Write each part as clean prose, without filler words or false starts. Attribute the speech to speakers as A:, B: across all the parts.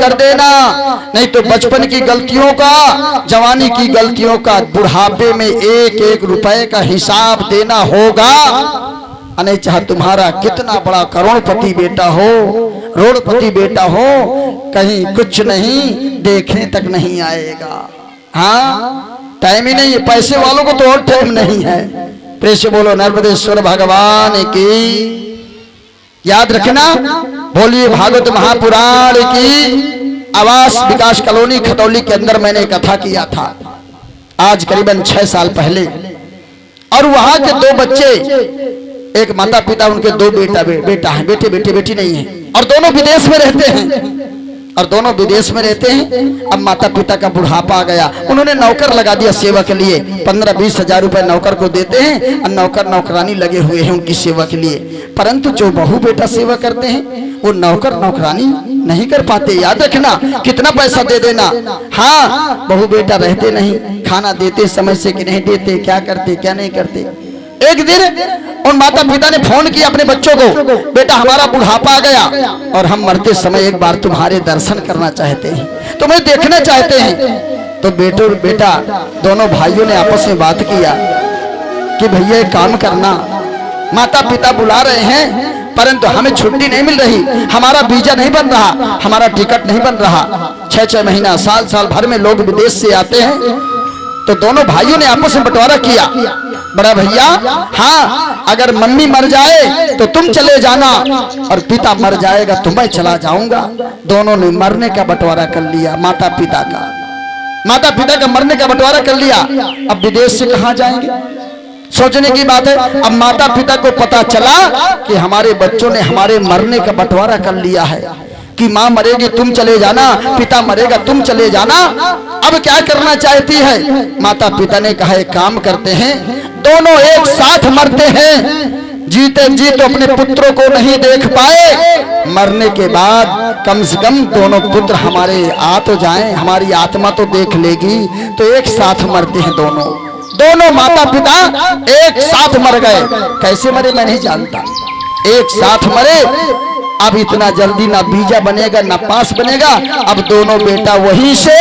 A: कर देना, नहीं तो बचपन की गलतियों का, जवानी की गलतियों का बुढ़ापे में एक एक रुपए का हिसाब देना होगा। अने चाहे तुम्हारा कितना बड़ा करोड़पति बेटा हो, रोडपति बेटा हो, कहीं कुछ नहीं देखने तक नहीं आएगा। हाँ, टाइम ही नहीं है, पैसे वालों को तो और टाइम नहीं है। प्रेम से बोलो नर्मदेश्वर भगवान की। याद रखना, बोलिए भागवत महापुराण की। आवास विकास कॉलोनी खतौली के अंदर मैंने कथा किया था आज करीबन 6 साल पहले, और वहां के 2 बच्चे, एक माता पिता, उनके 2 बेटा है, बेटी नहीं है, और दोनों विदेश में रहते हैं। अब माता पिता का बुढ़ापा आ गया, उन्होंने नौकर लगा दिया सेवा के लिए। 15-20 हजार रुपए नौकर को देते हैं, और नौकर नौकरानी लगे हुए हैं उनकी सेवा के लिए। परंतु जो बहू बेटा सेवा करते हैं वो नौकर नौकरानी नहीं कर पाते। याद रखना, कितना पैसा दे देना, हाँ, बहू बेटा रहते नहीं, खाना देते समय से कि नहीं देते, क्या करते क्या नहीं करते। एक दिन उन माता पिता ने फोन किया अपने बच्चों को, बेटा हमारा बुढ़ापा आ गया और हम मरते समय एक बार तुम्हारे दर्शन करना चाहते हैं, तुम्हें देखना चाहते हैं। तो बेटा दोनों भाइयों ने आपस में बात किया कि भैया एक काम करना, माता पिता बुला रहे हैं परंतु हमें छुट्टी नहीं मिल रही, हमारा वीजा नहीं बन रहा, हमारा टिकट नहीं बन रहा। 6-6 महीना साल भर में लोग विदेश से आते हैं। तो दोनों भाइयों ने आपस में बंटवारा किया, बड़ा भैया, हाँ, अगर मम्मी मर जाए तो तुम चले जाना, और पिता मर जाएगा तो मैं चला जाऊंगा। दोनों ने मरने का बंटवारा कर लिया, माता पिता का मरने का बंटवारा कर लिया। अब विदेश से कहां जाएंगे, सोचने की बात है। अब माता पिता को पता चला कि हमारे बच्चों ने हमारे मरने का बंटवारा कर लिया है, कि माँ मरेगी तुम चले जाना, पिता मरेगा तुम चले जाना। अब क्या करना चाहती है माता पिता ने कहा, एक काम करते हैं, दोनों एक साथ मरते हैं। जीते जी तो अपने पुत्रों को नहीं देख पाए, मरने के बाद कम से कम दोनों पुत्र हमारे आ तो जाएं, हमारी आत्मा तो देख लेगी। तो एक साथ मरते हैं दोनों माता पिता एक साथ मर गए। कैसे मरे मैं नहीं जानता, एक साथ मरे। अब इतना जल्दी ना वीजा बनेगा ना पास बनेगा। अब दोनों बेटा वहीं से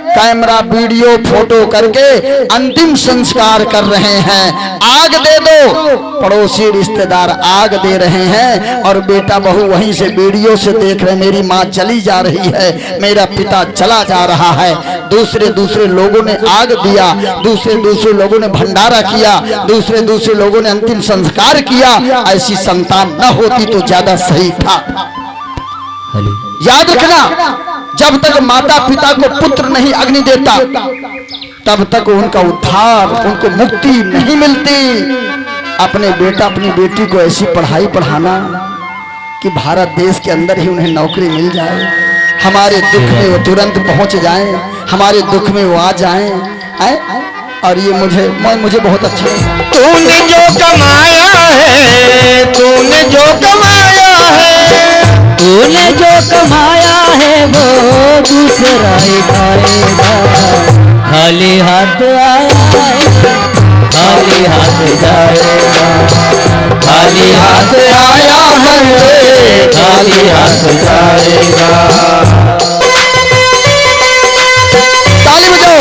A: कैमरा वीडियो फोटो करके अंतिम संस्कार कर रहे हैं। आग दे दो, पड़ोसी रिश्तेदार आग दे रहे हैं, और बेटा बहू वहीं से वीडियो से देख रहे, मेरी माँ चली जा रही है, मेरा पिता चला जा रहा है। दूसरे लोगों ने आग दिया, दूसरे लोगों ने भंडारा किया, दूसरे लोगों ने अंतिम संस्कार किया। ऐसी संतान न होती तो ज्यादा सही था। याद रखना, जब तक माता पिता को पुत्र नहीं अग्नि देता तब तक उनका उद्धार, उनको मुक्ति नहीं मिलती। अपने बेटा अपनी बेटी को ऐसी पढ़ाई पढ़ाना कि भारत देश के अंदर ही उन्हें नौकरी मिल जाए, हमारे दुख में वो तुरंत पहुंच जाएं, हमारे दुख में वो आ जाएं। और ये मुझे बहुत अच्छा है।
B: तूने जो कमाया है, तूने जो कमाया है, तूने जो कमाया है वो दूसरा ही खाएगा। खाली हाथ आया है, खाली हाथ जाएगा। खाली हाथ आया है, खाली हाथ जाएगा।
A: ताली बजाओ।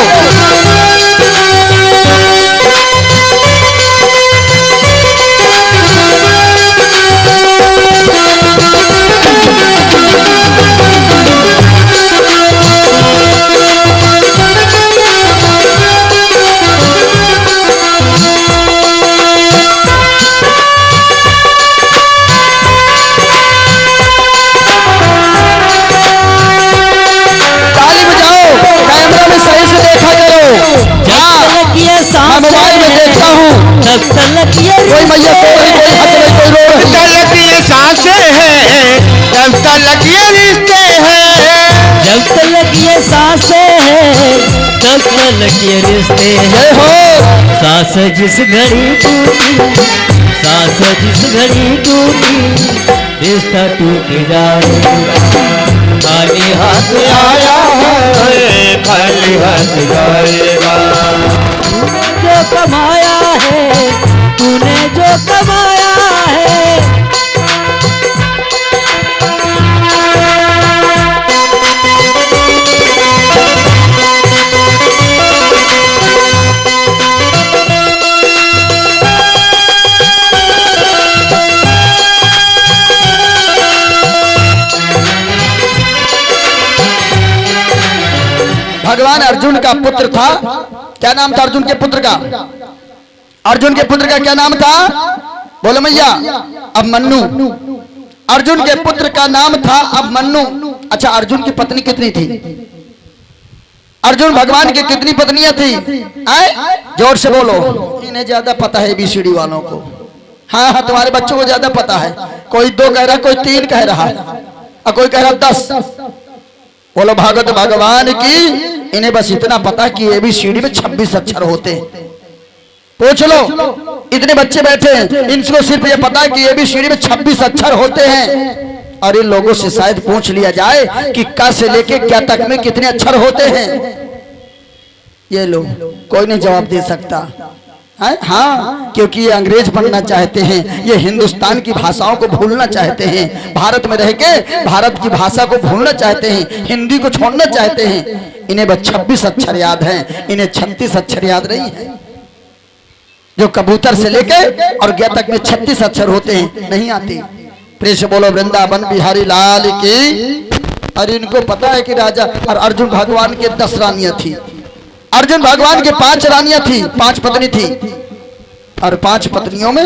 B: ये रिश्ते हैं हो, सांस जिस घड़ी टूटी, सांस जिस घड़ी टूटी, रिश्ता टूट जाएगा। खाली हाथ आया है, खाली हाथ जाएगा। जो कमाया है, तूने जो कमाया है,
A: भगवान अर्जुन का पुत्र था। क्या नाम था अर्जुन के पुत्र का? अर्जुन के पुत्र का क्या नाम था? बोलो मैया। अभिमन्यु। अर्जुन के पुत्र का नाम था अभिमन्यु। अच्छा, अर्जुन की पत्नी कितनी थी? अर्जुन भगवान की कितनी पत्नियां थी? जोर से बोलो, इन्हें ज्यादा पता है ABCD वालों को। हाँ हाँ, तुम्हारे बच्चों को ज्यादा पता है। कोई 2 कह रहा, कोई 3 कह रहा है, और कोई कह रहा 10। बोलो भागवत भगवान की। इन्हें बस इतना पता कि ABCD में 26 अक्षर होते हैं। पूछ लो, इतने बच्चे बैठे हैं, इनको सिर्फ ये पता है कि ABCD में 26 अक्षर होते हैं। और इन लोगों से शायद पूछ लिया जाए कि क से लेके क्या तक में कितने अक्षर होते हैं। ये लोग कोई नहीं जवाब दे सकता है। हाँ, क्योंकि ये अंग्रेज बनना चाहते हैं, ये हिंदुस्तान की भाषाओं को भूलना चाहते हैं, भारत में रह के भारत की भाषा को भूलना चाहते हैं, हिंदी को छोड़ना चाहते हैं। इन्हें बस 26 अक्षर याद हैं, इन्हें 36 अक्षर याद नहीं है। जो कबूतर से लेके और गया तक में 36 अक्षर होते हैं, नहीं आते। प्रेम से बोलो वृंदावन बिहारी लाल की। और इनको पता है कि राजा और अर्जुन भगवान के 10 रानियां थी। अर्जुन भगवान के 5 रानियां थी, 5 पत्नी थी। और 5 पत्नियों में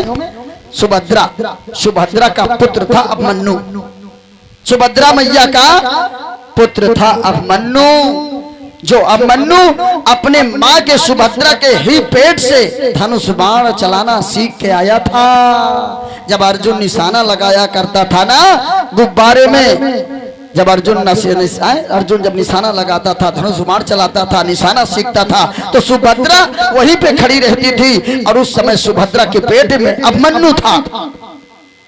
A: सुभद्रा का पुत्र था अभिमन्यु। सुभद्रा मैया का पुत्र था अभिमन्यु। जो अभिमन्यु अपने माँ के सुभद्रा के ही पेट से धनुष बाण चलाना सीख के आया था। जब अर्जुन निशाना लगाया करता था ना गुब्बारे में, जब अर्जुन जब निशाना लगाता था, धनुष बाण चलाता था, निशाना सीखता था, तो सुभद्रा वहीं पे खड़ी रहती थी। और उस समय सुभद्रा के पेट में अभिमन्यु था।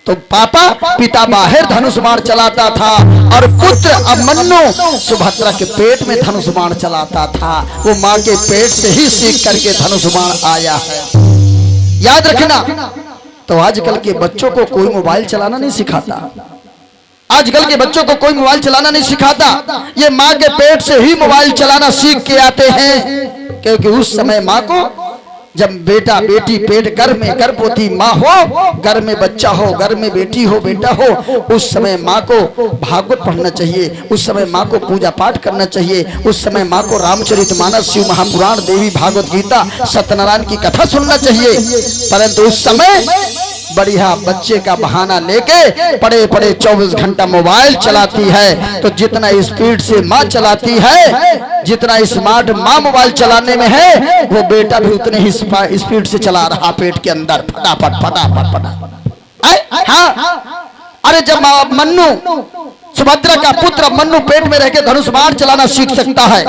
A: तो पिता बाहर धनुष बाण चलाता था और पुत्र अभिमन्यु सुभद्रा के पेट में धनुष बाण चलाता था। वो माँ के पेट से ही सीख करके धनुष बाण आया है, याद रखना। तो आजकल के बच्चों को कोई मोबाइल चलाना नहीं सिखाता। आजकल के बच्चों को कोई मोबाइल चलाना नहीं सिखाता। ये माँ के पेट से ही मोबाइल चलाना सीख के आते हैं। क्योंकि उस समय माँ को, जब बेटा बेटी पेट गर्भ में गर्भवती माँ हो, घर में बच्चा हो, घर में बेटी हो बेटा हो, उस समय माँ को भागवत पढ़ना चाहिए, उस समय माँ को पूजा पाठ करना चाहिए, उस समय माँ को रामचरितमानस, शिव महापुराण, देवी भागवत गीता, सत्यनारायण की कथा सुनना चाहिए। परंतु उस समय बढ़िया बच्चे का बहाना लेके पड़े पड़े 24 घंटा मोबाइल चलाती है। तो जितना स्पीड से माँ चलाती है, जितना स्मार्ट माँ मोबाइल चलाने में है, वो बेटा भी उतने ही स्पीड से चला रहा पेट के अंदर, फटाफट फटाफट फटाफट। हाँ, अरे जब मन्नू सुभद्रा का पुत्र मन्नू पेट में रहकर धनुष बाण चलाना सीख सकता है,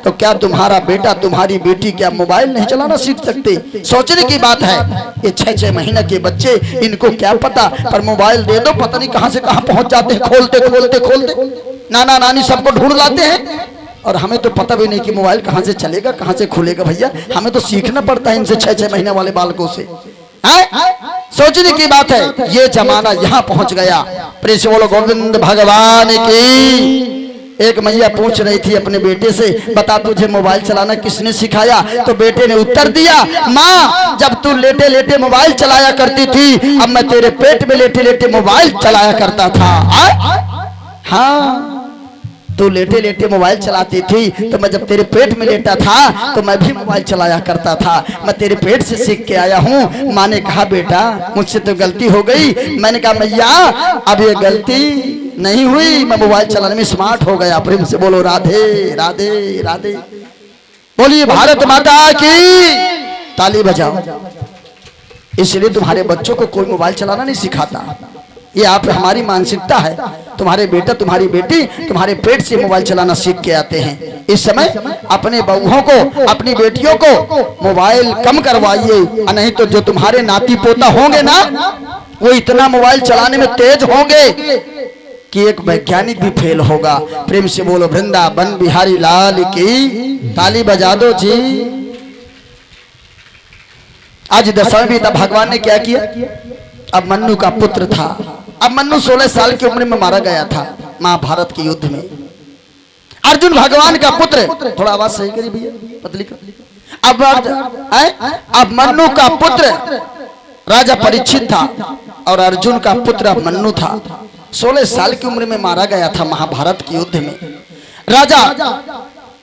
A: तो क्या तुम्हारा बेटा तुम्हारी बेटी क्या मोबाइल नहीं चलाना सीख सकते? सोचने की बात है। ये 6-6 महीने के बच्चे, इनको क्या पता, पर मोबाइल दे दो पता नहीं कहां से कहां पहुंच जाते हैं, खोलते खोलते खोलते नाना नानी सबको ढूंढ लाते हैं। और हमें तो पता भी नहीं कि मोबाइल कहां से चलेगा, कहां से खुलेगा। भैया हमें तो सीखना पड़ता है इनसे, 6-6 महीने वाले बालकों से। सोचने की बात है, ये जमाना यहाँ पहुंच गया। प्रेम से बोलो गोविंद भगवान की। एक मैया पूछ रही थी अपने बेटे से, बता तुझे मोबाइल चलाना किसने सिखाया? तो बेटे ने उत्तर दिया, माँ जब तू लेटे लेटे मोबाइल चलाया करती थी, अब मैं तेरे पेट में लेटे लेटे मोबाइल चलाया करता था। हाँ, तू लेटे लेटे मोबाइल चलाती थी, तो मैं जब तेरे पेट में लेटा था तो मैं भी मोबाइल चलाया करता था। मैं तेरे पेट से सीख के आया हूँ। माँ ने कहा बेटा मुझसे तो गलती हो गई। मैंने कहा मैया अब ये गलती नहीं हुई, मैं मोबाइल चलाने में स्मार्ट हो गया। प्रेम से बोलो राधे राधे राधे। बोलिए भारत माता की। ताली बजाओ। इसलिए तुम्हारे बच्चों को कोई मोबाइल चलाना नहीं सिखाता। ये आप हमारी मानसिकता है। तुम्हारे बेटा तुम्हारी बेटी तुम्हारे पेट से मोबाइल चलाना सीख के आते हैं। इस समय अपने बहुओं को, अपनी बेटियों को मोबाइल कम करवाइए, नहीं तो जो तुम्हारे नाती पोता होंगे ना, वो इतना मोबाइल चलाने में तेज होंगे कि एक वैज्ञानिक भी फेल होगा। प्रेम से बोलो वृंदावन बिहारी लाल की। ताली बजा दो जी। आज दशमी भी था। भगवान ने क्या किया? अब मन्नू का पुत्र था। अब मन्नू 16 साल की उम्र में मारा गया था महाभारत के युद्ध में। अर्जुन भगवान का पुत्र, थोड़ा आवाज सही करिए भैया, पतली कर। अब मन्नू का पुत्र राजा परीक्षित था और अर्जुन का पुत्र मन्नू था। 16 साल की उम्र में मारा गया था महाभारत के युद्ध में। राजा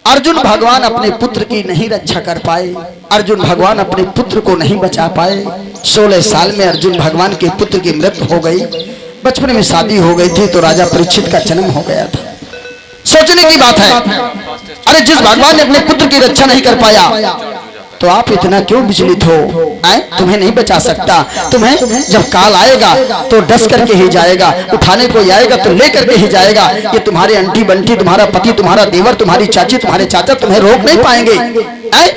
A: अर्जुन भगवान अपने पुत्र की नहीं रक्षा कर पाए, अर्जुन भगवान अपने पुत्र को नहीं बचा पाए। 16 साल में अर्जुन भगवान के पुत्र की मृत्यु हो गई। बचपन में शादी हो गई थी तो राजा परीक्षित का जन्म हो गया था। सोचने की बात है, अरे जिस भगवान ने अपने पुत्र की रक्षा नहीं कर पाया तो आप इतना क्यों विचलित हो? तुम्हें नहीं बचा सकता। तुम्हें जब काल आएगा तो डस करके ही जाएगा, उठाने को आएगा तो ले करके ही जाएगा। ये तुम्हारे अंटी बंटी, तुम्हारा पति, तुम्हारा देवर, तुम्हारी चाची, तुम्हारे चाचा तुम्हें रोक नहीं पाएंगे।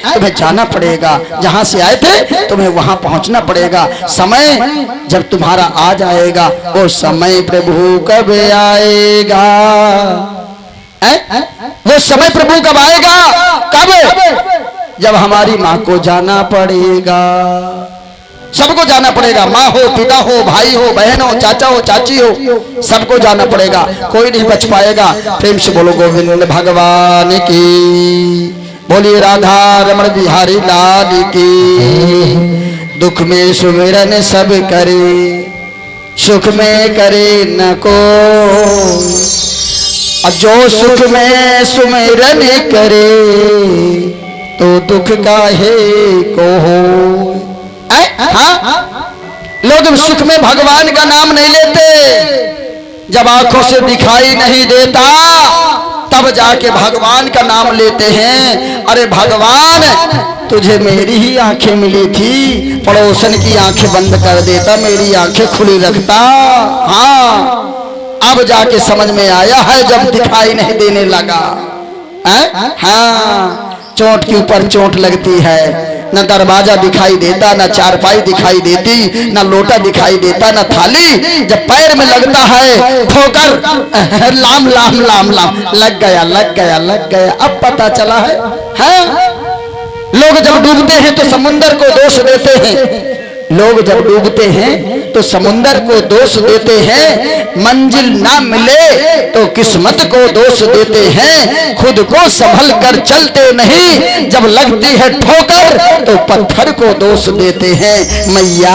A: तुम्हें जाना पड़ेगा, जहां से आए थे तुम्हें वहां पहुंचना पड़ेगा। समय जब तुम्हारा आ जाएगा, वो समय प्रभु कब आएगा? वो समय प्रभु कब आएगा? कब? जब हमारी माँ को जाना पड़ेगा। सबको जाना पड़ेगा, माँ हो, पिता हो, भाई हो, बहन हो, चाचा हो, चाची हो, सबको जाना पड़ेगा। कोई नहीं बच पाएगा। प्रेम से बोलो गोविंद भगवान की, बोलिए राधा रमण बिहारी लाल की। दुख में सुमिरन सब करे, सुख में करे न को, जो सुख में सुमिरन करे तो दुख काहे को हो। हाँ? लोग सुख में भगवान का नाम नहीं लेते, जब आंखों से दिखाई नहीं देता तब जाके भगवान का नाम लेते हैं। अरे भगवान, तुझे मेरी ही आंखें मिली थी, पड़ोसन की आंखें बंद कर देता, मेरी आंखें खुली रखता। हाँ, अब जाके समझ में आया है जब दिखाई नहीं देने लगा। हाँ, चोट के ऊपर चोट लगती है, न दरवाजा दिखाई देता, न चारपाई दिखाई देती, न लोटा दिखाई देता, न थाली। जब पैर में लगता है ठोकर, लाम लाम लाम लाम, लग गया लग गया लग गया, अब पता चला है। लोग जब डूबते हैं तो समुंदर को दोष देते हैं, लोग जब डूबते हैं तो समुंदर को दोष देते हैं। मंजिल ना मिले तो किस्मत को दोष देते हैं। खुद को संभल कर चलते नहीं, जब लगती है ठोकर तो पत्थर को दोष देते हैं। मैया